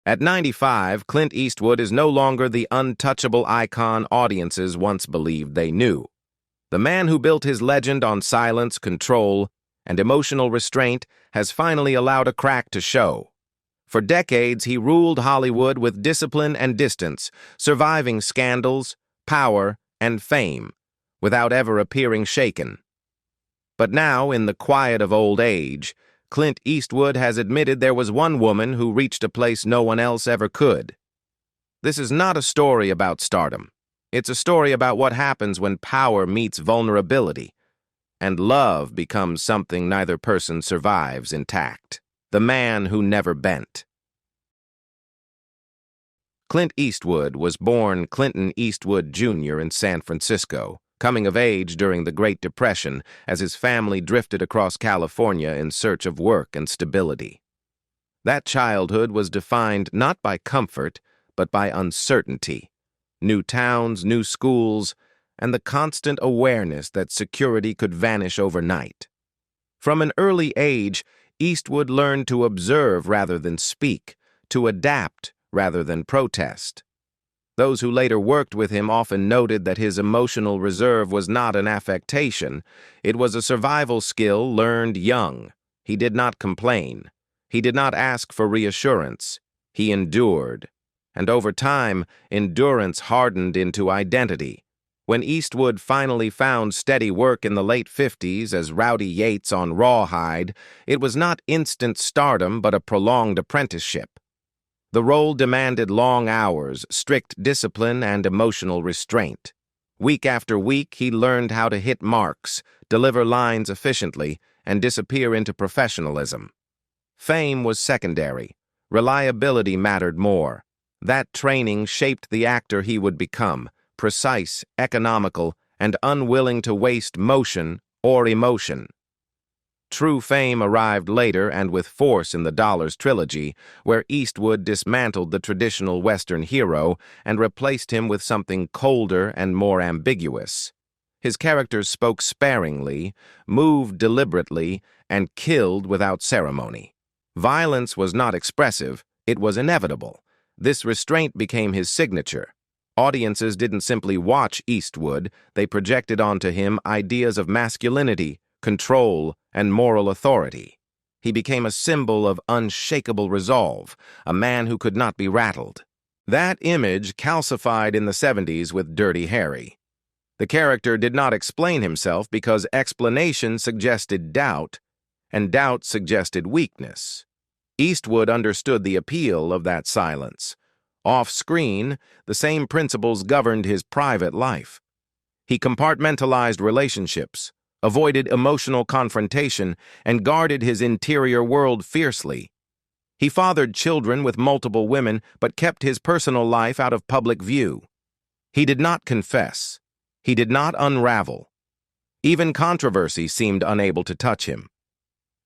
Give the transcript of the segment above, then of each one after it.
At 95, Clint Eastwood is no longer the untouchable icon audiences once believed they knew. The man who built his legend on silence, control, and emotional restraint has finally allowed a crack to show. For decades, he ruled Hollywood with discipline and distance, surviving scandals, power, and fame, without ever appearing shaken. But now, in the quiet of old age, Clint Eastwood has admitted there was one woman who reached a place no one else ever could. This is not a story about stardom. It's a story about what happens when power meets vulnerability, and love becomes something neither person survives intact. The man who never bent. Clint Eastwood was born Clinton Eastwood Jr. in San Francisco, coming of age during the Great Depression as his family drifted across California in search of work and stability. That childhood was defined not by comfort, but by uncertainty. New towns, new schools, and the constant awareness that security could vanish overnight. From an early age, Eastwood learned to observe rather than speak, to adapt rather than protest. Those who later worked with him often noted that his emotional reserve was not an affectation. It was a survival skill learned young. He did not complain. He did not ask for reassurance. He endured. And over time, endurance hardened into identity. When Eastwood finally found steady work in the late 50s as Rowdy Yates on Rawhide, it was not instant stardom but a prolonged apprenticeship. The role demanded long hours, strict discipline, and emotional restraint. Week after week, he learned how to hit marks, deliver lines efficiently, and disappear into professionalism. Fame was secondary. Reliability mattered more. That training shaped the actor he would become, precise, economical, and unwilling to waste motion or emotion. True fame arrived later and with force in the Dollars trilogy, where Eastwood dismantled the traditional Western hero and replaced him with something colder and more ambiguous. His characters spoke sparingly, moved deliberately, and killed without ceremony. Violence was not expressive, it was inevitable. This restraint became his signature. Audiences didn't simply watch Eastwood, they projected onto him ideas of masculinity, control, and moral authority. He became a symbol of unshakable resolve, a man who could not be rattled. That image calcified in the 70s with Dirty Harry. The character did not explain himself because explanation suggested doubt, and doubt suggested weakness. Eastwood understood the appeal of that silence. Off-screen, the same principles governed his private life. He compartmentalized relationships, avoided emotional confrontation, and guarded his interior world fiercely. He fathered children with multiple women, but kept his personal life out of public view. He did not confess. He did not unravel. Even controversy seemed unable to touch him.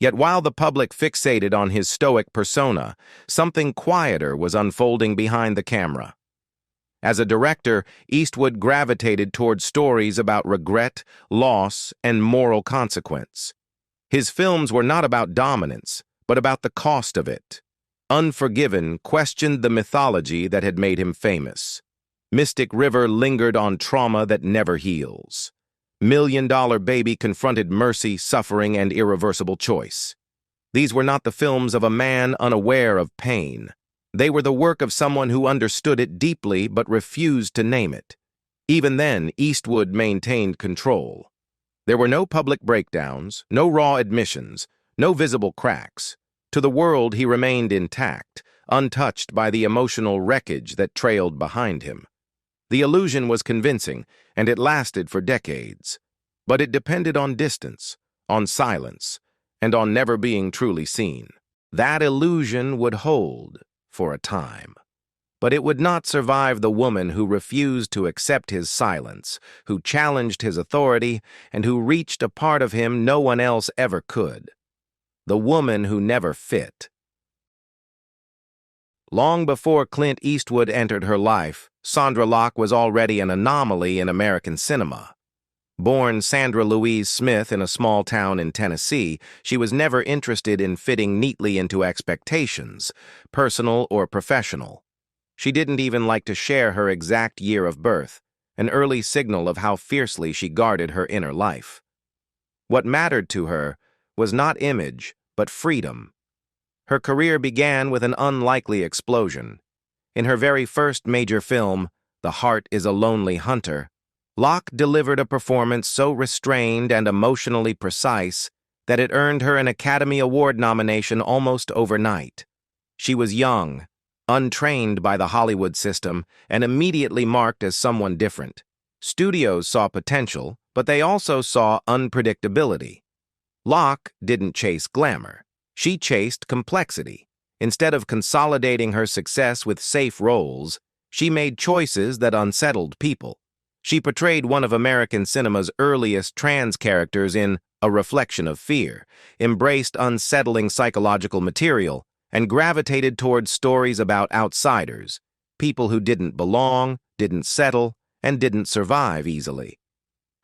Yet while the public fixated on his stoic persona, something quieter was unfolding behind the camera. As a director, Eastwood gravitated toward stories about regret, loss, and moral consequence. His films were not about dominance, but about the cost of it. Unforgiven questioned the mythology that had made him famous. Mystic River lingered on trauma that never heals. $1 Million Baby confronted mercy, suffering, and irreversible choice. These were not the films of a man unaware of pain. They were the work of someone who understood it deeply but refused to name it. Even then, Eastwood maintained control. There were no public breakdowns, no raw admissions, no visible cracks. To the world, he remained intact, untouched by the emotional wreckage that trailed behind him. The illusion was convincing, and it lasted for decades. But it depended on distance, on silence, and on never being truly seen. That illusion would hold for a time. But it would not survive the woman who refused to accept his silence, who challenged his authority, and who reached a part of him no one else ever could. The woman who never fit. Long before Clint Eastwood entered her life, Sondra Locke was already an anomaly in American cinema. Born Sandra Louise Smith in a small town in Tennessee, she was never interested in fitting neatly into expectations, personal or professional. She didn't even like to share her exact year of birth, an early signal of how fiercely she guarded her inner life. What mattered to her was not image, but freedom. Her career began with an unlikely explosion. In her very first major film, The Heart is a Lonely Hunter, Locke delivered a performance so restrained and emotionally precise that it earned her an Academy Award nomination almost overnight. She was young, untrained by the Hollywood system, and immediately marked as someone different. Studios saw potential, but they also saw unpredictability. Locke didn't chase glamour. She chased complexity. Instead of consolidating her success with safe roles, she made choices that unsettled people. She portrayed one of American cinema's earliest trans characters in A Reflection of Fear, embraced unsettling psychological material, and gravitated towards stories about outsiders, people who didn't belong, didn't settle, and didn't survive easily.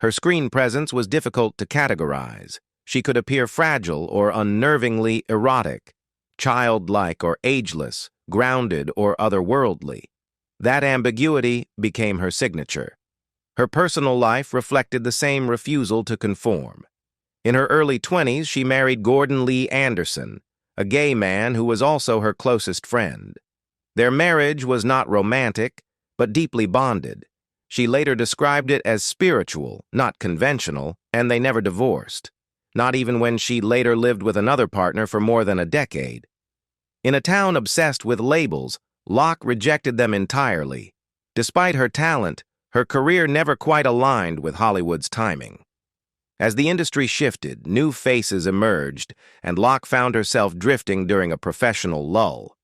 Her screen presence was difficult to categorize. She could appear fragile or unnervingly erotic, childlike or ageless, grounded or otherworldly. That ambiguity became her signature. Her personal life reflected the same refusal to conform. In her early 20s, she married Gordon Lee Anderson, a gay man who was also her closest friend. Their marriage was not romantic, but deeply bonded. She later described it as spiritual, not conventional, and they never divorced, not even when she later lived with another partner for more than a decade. In a town obsessed with labels, Locke rejected them entirely. Despite her talent, her career never quite aligned with Hollywood's timing. As the industry shifted, new faces emerged, and Locke found herself drifting during a professional lull.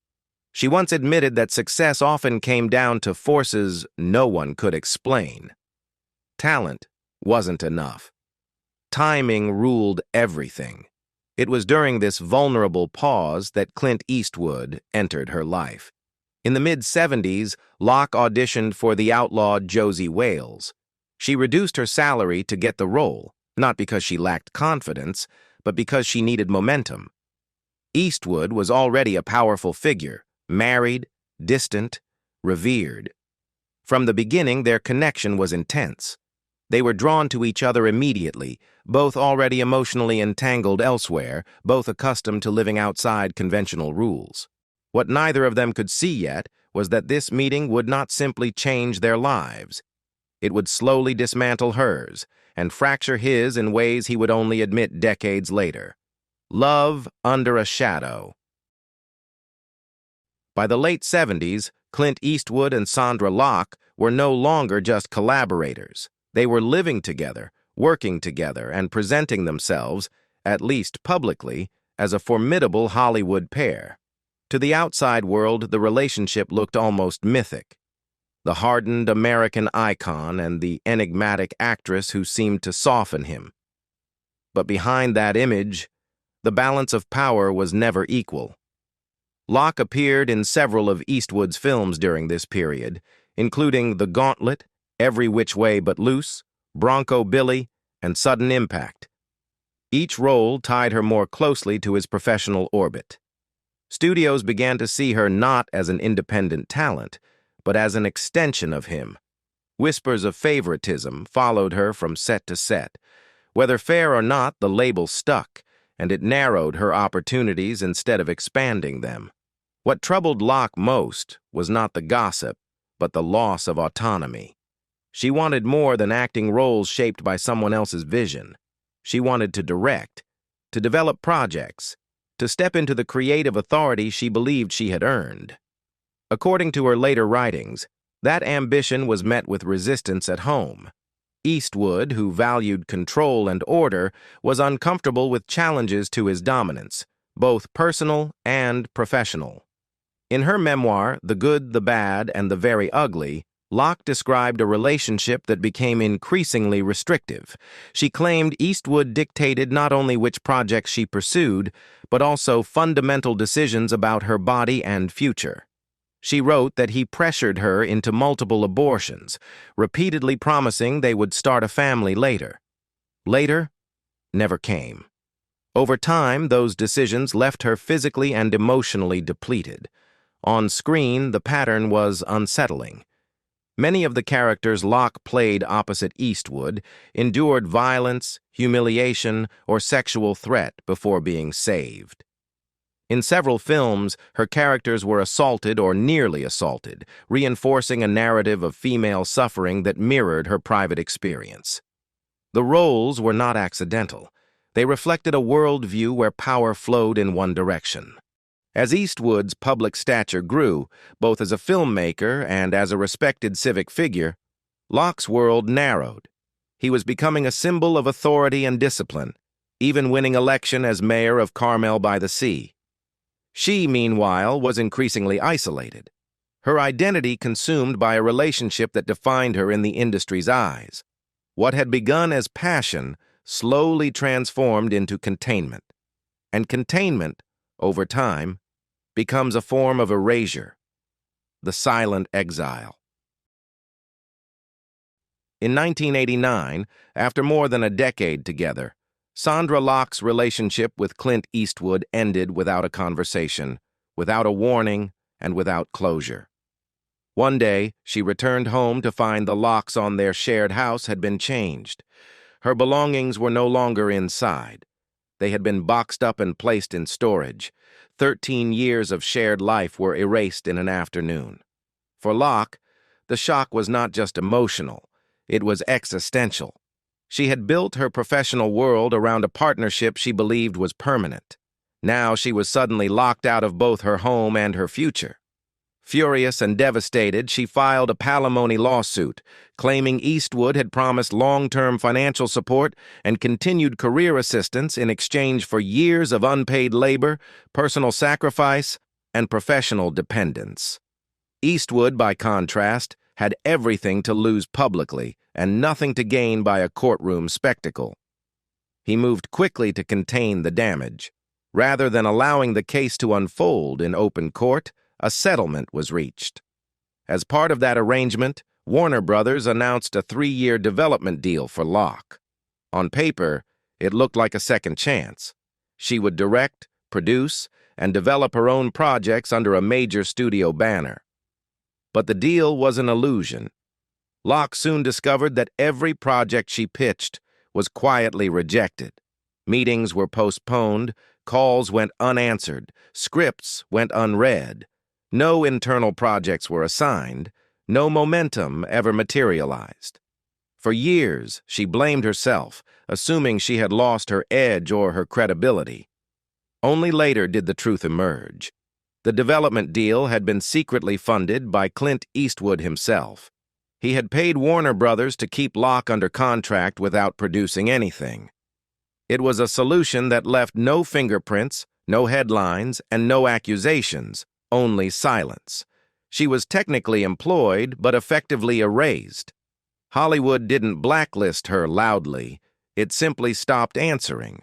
She once admitted that success often came down to forces no one could explain. Talent wasn't enough. Timing ruled everything. It was during this vulnerable pause that Clint Eastwood entered her life. In the mid-70s, Locke auditioned for the outlawed Josie Wales. She reduced her salary to get the role, not because she lacked confidence, but because she needed momentum. Eastwood was already a powerful figure, married, distant, revered. From the beginning, their connection was intense. They were drawn to each other immediately, both already emotionally entangled elsewhere, both accustomed to living outside conventional rules. What neither of them could see yet was that this meeting would not simply change their lives. It would slowly dismantle hers and fracture his in ways he would only admit decades later. Love under a shadow. By the late 70s, Clint Eastwood and Sandra Locke were no longer just collaborators. They were living together, working together, and presenting themselves, at least publicly, as a formidable Hollywood pair. To the outside world, the relationship looked almost mythic. The hardened American icon and the enigmatic actress who seemed to soften him. But behind that image, the balance of power was never equal. Locke appeared in several of Eastwood's films during this period, including The Gauntlet, Every Which Way But Loose, Bronco Billy, and Sudden Impact. Each role tied her more closely to his professional orbit. Studios began to see her not as an independent talent, but as an extension of him. Whispers of favoritism followed her from set to set. Whether fair or not, the label stuck, and it narrowed her opportunities instead of expanding them. What troubled Locke most was not the gossip, but the loss of autonomy. She wanted more than acting roles shaped by someone else's vision. She wanted to direct, to develop projects, to step into the creative authority she believed she had earned. According to her later writings, that ambition was met with resistance at home. Eastwood, who valued control and order, was uncomfortable with challenges to his dominance, both personal and professional. In her memoir, The Good, the Bad, and the Very Ugly, Locke described a relationship that became increasingly restrictive. She claimed Eastwood dictated not only which projects she pursued, but also fundamental decisions about her body and future. She wrote that he pressured her into multiple abortions, repeatedly promising they would start a family later. Later, never came. Over time, those decisions left her physically and emotionally depleted. On screen, the pattern was unsettling. Many of the characters Locke played opposite Eastwood endured violence, humiliation, or sexual threat before being saved. In several films, her characters were assaulted or nearly assaulted, reinforcing a narrative of female suffering that mirrored her private experience. The roles were not accidental. They reflected a worldview where power flowed in one direction. As Eastwood's public stature grew, both as a filmmaker and as a respected civic figure, Locke's world narrowed. He was becoming a symbol of authority and discipline, even winning election as mayor of Carmel by the Sea. She, meanwhile, was increasingly isolated, her identity consumed by a relationship that defined her in the industry's eyes. What had begun as passion slowly transformed into containment, and containment, over time, becomes a form of erasure, the silent exile. In 1989, after more than a decade together, Sondra Locke's relationship with Clint Eastwood ended without a conversation, without a warning, and without closure. One day, she returned home to find the locks on their shared house had been changed. Her belongings were no longer inside. They had been boxed up and placed in storage. 13 years of shared life were erased in an afternoon. For Locke, the shock was not just emotional, it was existential. She had built her professional world around a partnership she believed was permanent. Now she was suddenly locked out of both her home and her future. Furious and devastated, she filed a palimony lawsuit, claiming Eastwood had promised long-term financial support and continued career assistance in exchange for years of unpaid labor, personal sacrifice, and professional dependence. Eastwood, by contrast, had everything to lose publicly and nothing to gain by a courtroom spectacle. He moved quickly to contain the damage. Rather than allowing the case to unfold in open court, a settlement was reached. As part of that arrangement, Warner Brothers announced a 3-year development deal for Locke. On paper, it looked like a second chance. She would direct, produce, and develop her own projects under a major studio banner. But the deal was an illusion. Locke soon discovered that every project she pitched was quietly rejected. Meetings were postponed, calls went unanswered, scripts went unread. No internal projects were assigned, no momentum ever materialized. For years, she blamed herself, assuming she had lost her edge or her credibility. Only later did the truth emerge. The development deal had been secretly funded by Clint Eastwood himself. He had paid Warner Brothers to keep Locke under contract without producing anything. It was a solution that left no fingerprints, no headlines, and no accusations, only silence. She was technically employed, but effectively erased. Hollywood didn't blacklist her loudly, it simply stopped answering.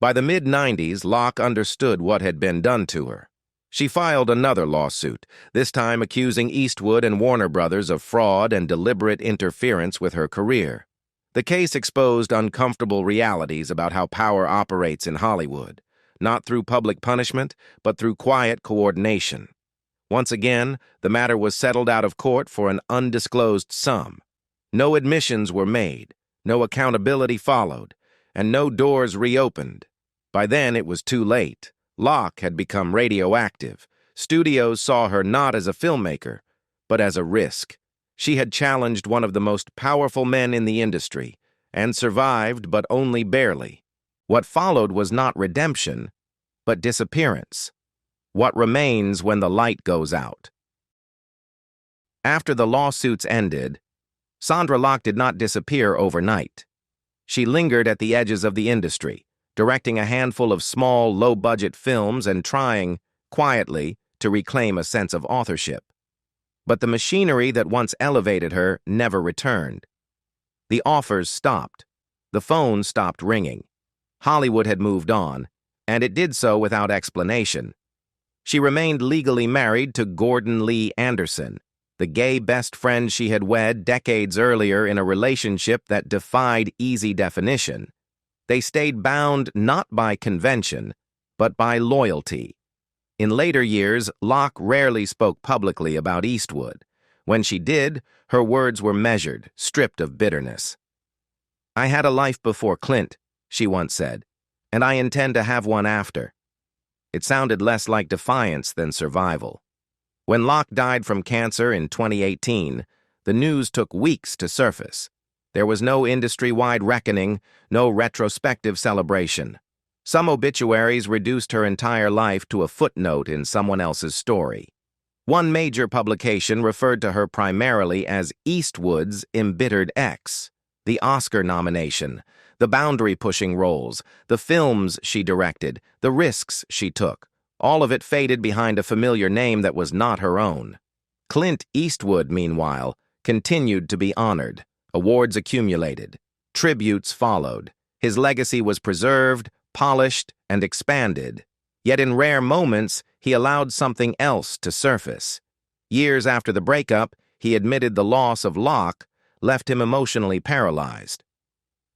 By the mid-90s, Locke understood what had been done to her. She filed another lawsuit, this time accusing Eastwood and Warner Brothers of fraud and deliberate interference with her career. The case exposed uncomfortable realities about how power operates in Hollywood, not through public punishment, but through quiet coordination. Once again, the matter was settled out of court for an undisclosed sum. No admissions were made, no accountability followed, and no doors reopened. By then, it was too late. Locke had become radioactive. Studios saw her not as a filmmaker, but as a risk. She had challenged one of the most powerful men in the industry, and survived, but only barely. What followed was not redemption, but disappearance. What remains when the light goes out? After the lawsuits ended, Sondra Locke did not disappear overnight. She lingered at the edges of the industry, directing a handful of small, low-budget films and trying, quietly, to reclaim a sense of authorship. But the machinery that once elevated her never returned. The offers stopped. The phone stopped ringing. Hollywood had moved on, and it did so without explanation. She remained legally married to Gordon Lee Anderson, the gay best friend she had wed decades earlier in a relationship that defied easy definition. They stayed bound not by convention, but by loyalty. In later years, Locke rarely spoke publicly about Eastwood. When she did, her words were measured, stripped of bitterness. "I had a life before Clint," she once said, "and I intend to have one after." It sounded less like defiance than survival. When Locke died from cancer in 2018, the news took weeks to surface. There was no industry-wide reckoning, no retrospective celebration. Some obituaries reduced her entire life to a footnote in someone else's story. One major publication referred to her primarily as Eastwood's embittered ex. The Oscar nomination, the boundary-pushing roles, the films she directed, the risks she took, all of it faded behind a familiar name that was not her own. Clint Eastwood, meanwhile, continued to be honored. Awards accumulated. Tributes followed. His legacy was preserved, polished, and expanded. Yet in rare moments, he allowed something else to surface. Years after the breakup, he admitted the loss of Locke left him emotionally paralyzed.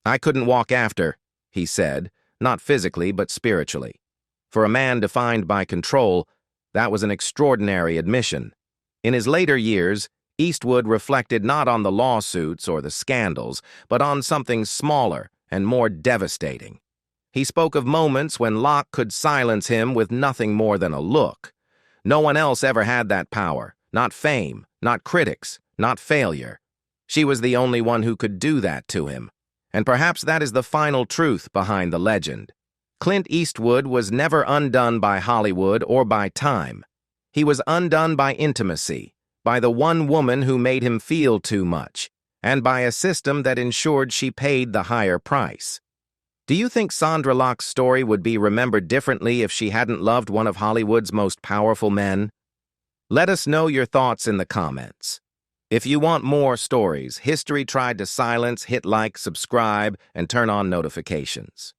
"I couldn't walk after," he said, not physically but spiritually. For a man defined by control, that was an extraordinary admission. In his later years, Eastwood reflected not on the lawsuits or the scandals, but on something smaller and more devastating. He spoke of moments when Locke could silence him with nothing more than a look. No one else ever had that power, not fame, not critics, not failure. She was the only one who could do that to him. And perhaps that is the final truth behind the legend. Clint Eastwood was never undone by Hollywood or by time. He was undone by intimacy, by the one woman who made him feel too much, and by a system that ensured she paid the higher price. Do you think Sondra Locke's story would be remembered differently if she hadn't loved one of Hollywood's most powerful men? Let us know your thoughts in the comments. If you want more stories History Tried to Silence, hit like, subscribe, and turn on notifications.